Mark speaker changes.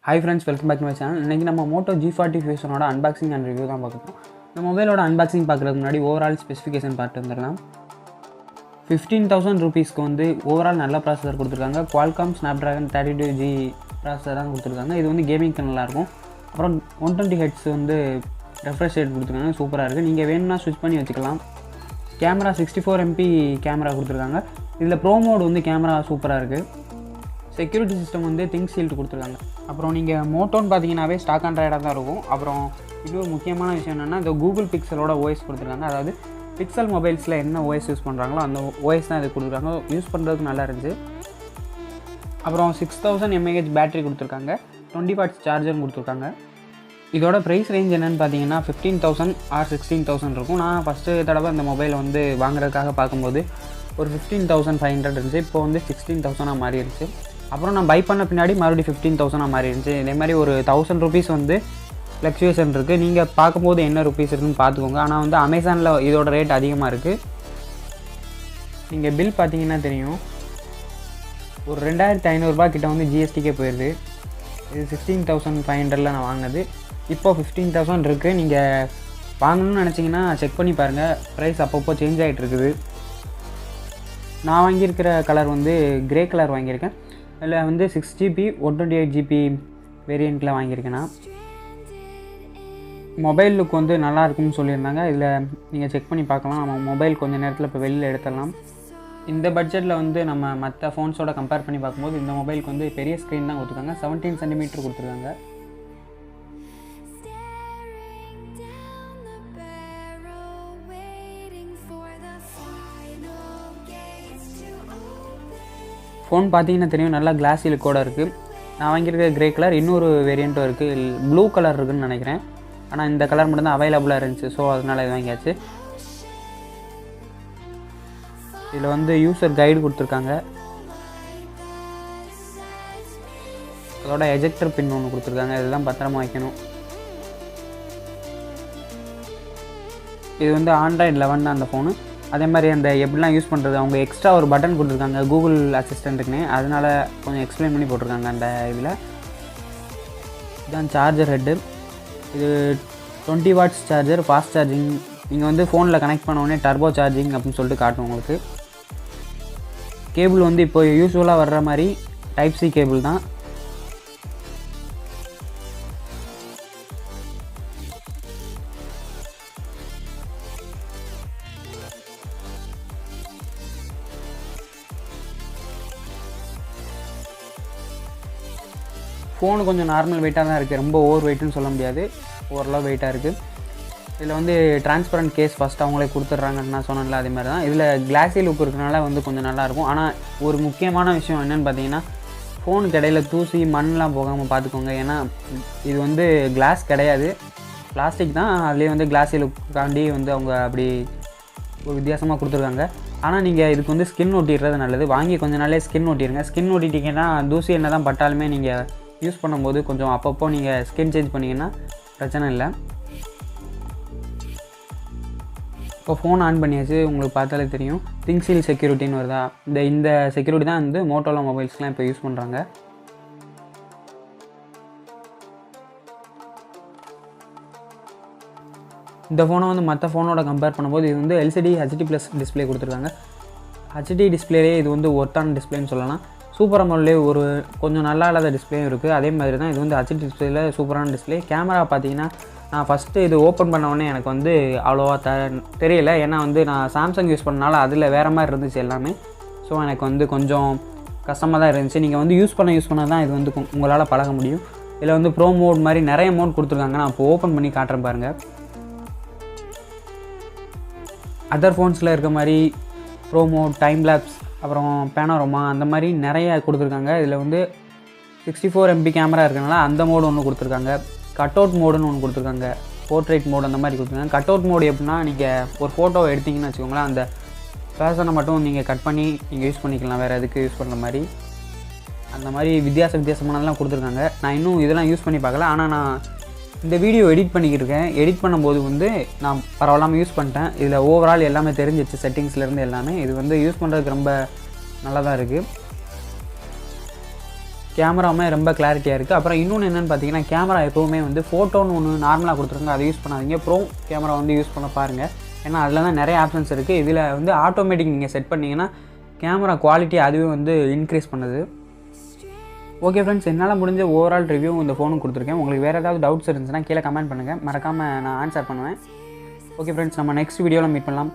Speaker 1: Hi friends, welcome back to my channel. இன்றைக்கி நம்ம Moto g40 ஃபியூஷனோட அன்பாக்சிங் அண்ட் ரிவ்யூ தான் பார்க்குறோம். இந்த மொபைலோட அன்பாக்சிங் பார்க்குறதுக்கு முன்னாடி ஓவரால் ஸ்பெசிஃபிகேஷன் பார்த்து வந்துடலாம். 15,000 ரூபீஸ்க்கு வந்து ஓவரால் நல்ல ப்ராசஸர் கொடுத்துருக்காங்க. Qualcomm Snapdragon 32G ப்ராசஸர் தான் கொடுத்துருக்காங்க. இது வந்து கேமிங்க்கு நல்லாயிருக்கும். அப்புறம் 120 Hz வந்து ரெஃப்ரெஷ் ரேட் கொடுத்துருக்காங்க, சூப்பராக இருக்குது. நீங்கள் வேணும்னா ஸ்விட்ச் பண்ணி வச்சுக்கலாம். கேமரா 64 MP கேமரா கொடுத்துருக்காங்க. இதில் ப்ரோ மோட் வந்து கேமரா சூப்பராக இருக்குது. செக்யூரிட்டி சிஸ்டம் வந்து திங்க் ஷீல்டு கொடுத்துருக்காங்க. அப்புறம் நீங்கள் மோட்டோன்னு பார்த்தீங்கன்னாவே ஸ்டாக் ஆண்ட்ராய்டாக தான் இருக்கும். அப்புறம் இது ஒரு முக்கியமான விஷயம் என்னென்னா, இந்த கூகுள் பிக்சலோட ஓஎஸ் கொடுத்துருக்காங்க. அதாவது பிக்சல் மொபைல்ஸில் என்ன ஓஎஸ் யூஸ் பண்ணுறாங்களோ அந்த ஓஎஸ் தான் இது கொடுத்துருக்காங்க. யூஸ் பண்ணுறதுக்கு நல்லா இருந்துச்சு. அப்புறம் 6000 mAh பேட்டரி கொடுத்துருக்காங்க. 20 வாட்ஸ் சார்ஜரும் கொடுத்துருக்காங்க. இதோட ப்ரைஸ் ரேஞ்ச் என்னென்னு பார்த்தீங்கன்னா 15,000 ஆர் 16,000 இருக்கும். நான் ஃபஸ்ட்டு தடவை இந்த மொபைலை வந்து வாங்குறதுக்காக பார்க்கும்போது ஒரு 15,500 இருந்துச்சு. இப்போ வந்து 16,000 மாறிடுச்சு. அப்புறம் நான் பை பண்ண பின்னாடி மறுபடியும் 15,000 மாறி இருந்துச்சு. இதே மாதிரி ஒரு 1000 ருபீஸ் வந்து ஃப்ளக்சுவேஷன் இருக்குது. நீங்கள் பார்க்கும்போது என்ன ருபீஸ் இருக்குன்னு பார்த்துக்கோங்க. ஆனால் வந்து அமேசானில் இதோட ரேட் அதிகமாக இருக்குது. நீங்கள் பில் பார்த்தீங்கன்னா தெரியும், ஒரு 2,500 கிட்ட வந்து ஜிஎஸ்டிக்கே போயிடுது. இது 16,500 நான் வாங்கினது. இப்போ 15,000 இருக்குது. நீங்கள் வாங்கணும்னு நினச்சிங்கன்னா செக் பண்ணி பாருங்கள். ப்ரைஸ் அப்பப்போ சேஞ்ச் ஆகிட்டு இருக்குது. நான் வாங்கியிருக்கிற கலர் வந்து கிரே கலர் வாங்கியிருக்கேன். இதில் வந்து 6GB 128GB வேரியண்ட்டில் வாங்கியிருக்கேன்னா மொபைல் லுக் வந்து நல்லா இருக்கும்னு சொல்லியிருந்தாங்க. இதில் நீங்கள் செக் பண்ணி பார்க்கலாம். நம்ம மொபைல் கொஞ்சம் நேரத்தில் இப்போ வெளியில் எடுத்துடலாம். இந்த பட்ஜெட்டில் வந்து நம்ம மற்ற ஃபோன்ஸோட கம்பேர் பண்ணி பார்க்கும்போது இந்த மொபைலுக்கு வந்து பெரிய ஸ்க்ரீன் தான் கொடுத்துருக்காங்க. 17 சென்டிமீட்டர் கொடுத்துருக்காங்க. ஃபோன் பார்த்தீங்கன்னா தெரியும், நல்லா கிளாஸி லுக்கோட இருக்குது. நான் வாங்கியிருக்க கிரே கலர், இன்னொரு வேரியண்ட்டும் இருக்குது. ப்ளூ கலர் இருக்குதுன்னு நினைக்கிறேன். ஆனால் இந்த கலர் மட்டும்தான் அவைலபிளாக இருந்துச்சு. ஸோ அதனால் இது வாங்கியாச்சு. இதில் வந்து யூசர் கைடு கொடுத்துருக்காங்க. அதோட எஜெக்டர் பின் ஒன்று கொடுத்துருக்காங்க. இதெல்லாம் பத்திரமா வைக்கணும். இது வந்து Android 11 தான் அந்த ஃபோனு. அதே மாதிரி அந்த எப்படிலாம் யூஸ் பண்ணுறது, அவங்க எக்ஸ்ட்ரா ஒரு பட்டன் கொடுத்துருக்காங்க கூகுள் அசிஸ்டண்ட்டுக்குன்னு. அதனால் கொஞ்சம் எக்ஸ்பிளைன் பண்ணி போட்டிருக்காங்க அந்த இதில். இதுதான் சார்ஜர் ஹெட்டு. இது 20 வாட்ஸ் சார்ஜர், ஃபாஸ்ட் சார்ஜிங். நீங்கள் வந்து ஃபோனில் கனெக்ட் பண்ண உடனே டர்போ சார்ஜிங் அப்படின்னு சொல்லிட்டு காட்டும் உங்களுக்கு. கேபிள் வந்து இப்போ யூஸ்வலாக வர்ற மாதிரி டைப் சி கேபிள் தான். ஃபோனு கொஞ்சம் நார்மல் வெயிட்டாக தான் இருக்குது. ரொம்ப ஓவர் வெயிட்டுன்னு சொல்ல முடியாது, ஓரளவு வெயிட்டாக இருக்குது. இதில் வந்து டிரான்ஸ்பரண்ட் கேஸ் ஃபஸ்ட் அவங்களே கொடுத்துட்றாங்கன்னு நான் சொன்னேன்ல, அதே மாதிரி தான். இதில் கிளாஸி லுக் இருக்கிறனால வந்து கொஞ்சம் நல்லாயிருக்கும். ஆனால் ஒரு முக்கியமான விஷயம் என்னென்னு பார்த்தீங்கன்னா, ஃபோனுக்கு இடையில தூசி மண்ணெலாம் போகாமல் பார்த்துக்கோங்க. ஏன்னா இது வந்து கிளாஸ் கிடையாது, பிளாஸ்டிக் தான். அதுலேயே வந்து கிளாஸி லுக்காண்டி வந்து அவங்க அப்படி ஒரு வித்தியாசமாக கொடுத்துருக்காங்க. ஆனால் நீங்கள் இதுக்கு வந்து ஸ்கின் ஒட்டிடுறது நல்லது. வாங்கி கொஞ்சம் நாளே ஸ்கின் ஒட்டிடுங்க. ஸ்கின் ஒட்டிட்டிங்கன்னா தூசி என்ன தான் பட்டாலுமே நீங்கள் யூஸ் பண்ணும்போது கொஞ்சம் அப்பப்போ நீங்கள் ஸ்கின் சேஞ்ச் பண்ணிங்கன்னா பிரச்சனை இல்லை. இப்போ ஃபோன் ஆன் பண்ணியாச்சு. உங்களுக்கு பார்த்தாலே தெரியும், திங்க் ஷீல்ட் செக்யூரிட்டின்னு வருதா. இந்த செக்யூரிட்டி தான் வந்து மோட்டோலோ மொபைல்ஸ்லாம் இப்போ யூஸ் பண்ணுறாங்க. இந்த ஃபோனை வந்து மற்ற ஃபோனோட கம்பேர் பண்ணும்போது இது வந்து LCD HD+ டிஸ்பிளே கொடுத்துருக்காங்க. HD டிஸ்பிளேயே இது வந்து ஒர்த்தான டிஸ்பிளேன்னு சொல்லலாம். சூப்பர் அமோல்ட்லேயே ஒரு கொஞ்சம் நல்லா இல்லாத டிஸ்பிளேயும் இருக்குது. அதே மாதிரி தான் இது வந்து HD டிஸ்பிளேயில் சூப்பரான டிஸ்பிளே. கேமரா பார்த்தீங்கன்னா, நான் ஃபஸ்ட்டு இது ஓப்பன் பண்ண உடனே எனக்கு வந்து அவ்வளோவா தெரியல. ஏன்னா வந்து நான் சாம்சங் யூஸ் பண்ணனால அதில் வேறு மாதிரி இருந்துச்சு எல்லாமே. ஸோ எனக்கு வந்து கொஞ்சம் கஷ்டமாக தான் இருந்துச்சு. நீங்கள் வந்து யூஸ் பண்ண தான் இது வந்து உங்களால் பழக முடியும். இதில் வந்து ப்ரோ மோட் மாதிரி நிறைய மோட் கொடுத்துருக்காங்க. நான் இப்போ ஓப்பன் பண்ணி காட்டுறேன் பாருங்கள். அதர் ஃபோன்ஸில் இருக்க மாதிரி ப்ரோ மோட், டைம் லேப்ஸ், அப்புறம் பேனோரமா அந்த மாதிரி நிறைய கொடுத்துருக்காங்க. இதில் வந்து 64 MP கேமரா இருக்கிறனால அந்த மோடு ஒன்று கொடுத்துருக்காங்க. கட் அவுட் மோடுன்னு ஒன்று கொடுத்துருக்காங்க. போர்ட்ரேட் மோடு அந்த மாதிரி கொடுத்துருக்காங்க. கட் அவுட் மோடு எப்படின்னா, நீங்கள் ஒரு ஃபோட்டோ எடுத்திங்கன்னு வச்சுக்கோங்களேன், அந்த பேசனை மட்டும் நீங்கள் கட் பண்ணி நீங்கள் யூஸ் பண்ணிக்கலாம், வேறு எதுக்கு யூஸ் பண்ணுற மாதிரி. அந்த மாதிரி வித்தியாசமானதெல்லாம் கொடுத்துருக்காங்க. நான் இன்னும் இதெல்லாம் யூஸ் பண்ணி பார்க்கல. ஆனால் நான் இந்த வீடியோ எடிட் பண்ணிக்கிட்டு இருக்கேன். எடிட் பண்ணும்போது வந்து நான் பரவாயில்லாமல் யூஸ் பண்ணிட்டேன். இதில் ஓவரால் எல்லாமே தெரிஞ்சிச்சு, செட்டிங்ஸ்லேருந்து எல்லாமே. இது வந்து யூஸ் பண்ணுறதுக்கு ரொம்ப நல்லா தான் இருக்குது. கேமராவுமே ரொம்ப கிளாரிட்டியாக இருக்குது. அப்புறம் இன்னொன்று என்னென்னு பார்த்தீங்கன்னா, கேமரா எப்போவுமே வந்து ஃபோட்டோன்னு ஒன்று நார்மலாக கொடுத்துருங்க, அதை யூஸ் பண்ணாதீங்க. ப்ரோ கேமரா வந்து யூஸ் பண்ண பாருங்கள். ஏன்னா அதில் தான் நிறைய ஆப்ஷன்ஸ் இருக்குது. இதில் வந்து ஆட்டோமேட்டிக் நீங்கள் செட் பண்ணிங்கன்னா கேமரா குவாலிட்டி அதுவே வந்து இன்க்ரீஸ் பண்ணுது. ஓகே ஃப்ரெண்ட்ஸ், என்னால் முடிஞ்ச ஓவரால் ரிவ்யூ இந்த ஃபோனும் கொடுத்துருக்கேன். உங்களுக்கு வேறு ஏதாவது டவுட்ஸ் இருந்துச்சுன்னா கீழே கமெண்ட் பண்ணுங்கள், மறக்காமல் நான் ஆன்சர் பண்ணுவேன். ஓகே ஃப்ரெண்ட்ஸ், நம்ம நெக்ஸ்ட் வீடியோவில் மீட் பண்ணலாம்.